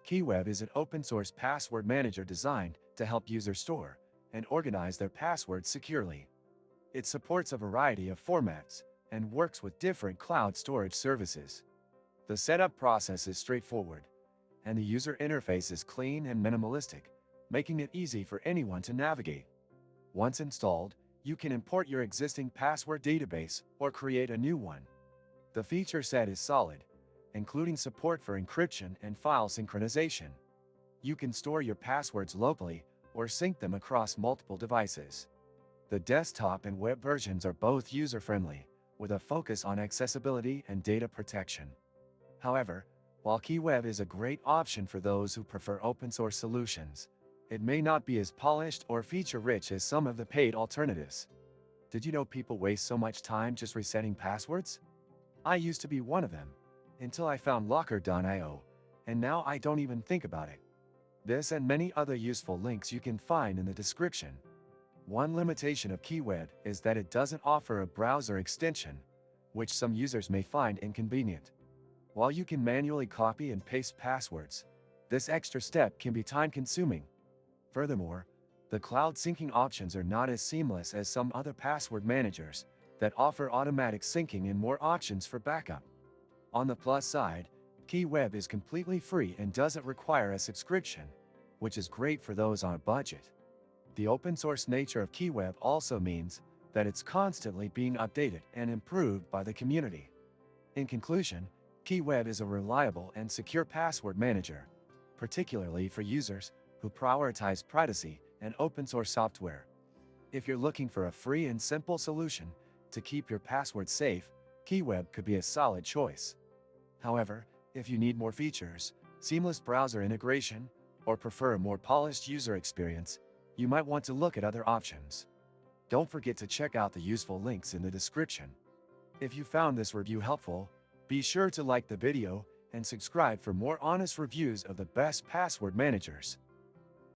KeeWeb is an open-source password manager designed to help users store and organize their passwords securely. It supports a variety of formats and works with different cloud storage services. The setup process is straightforward, and the user interface is clean and minimalistic, making it easy for anyone to navigate. Once installed, you can import your existing password database or create a new one. The feature set is solid, including support for encryption and file synchronization. You can store your passwords locally or sync them across multiple devices. The desktop and web versions are both user-friendly, with a focus on accessibility and data protection. However, while KeeWeb is a great option for those who prefer open-source solutions, it may not be as polished or feature-rich as some of the paid alternatives. Did you know people waste so much time just resetting passwords? I used to be one of them, until I found Locker.io, and now I don't even think about it. This and many other useful links you can find in the description. One limitation of KeeWeb is that it doesn't offer a browser extension, which some users may find inconvenient. While you can manually copy and paste passwords, this extra step can be time-consuming. Furthermore, the cloud syncing options are not as seamless as some other password managers that offer automatic syncing and more options for backup. On the plus side, KeeWeb is completely free and doesn't require a subscription, which is great for those on a budget. The open-source nature of KeeWeb also means that it's constantly being updated and improved by the community. In conclusion, KeeWeb is a reliable and secure password manager, particularly for users who prioritize privacy and open-source software. If you're looking for a free and simple solution to keep your passwords safe, KeeWeb could be a solid choice. However, if you need more features, seamless browser integration, or prefer a more polished user experience, you might want to look at other options. Don't forget to check out the useful links in the description. If you found this review helpful, be sure to like the video and subscribe for more honest reviews of the best password managers.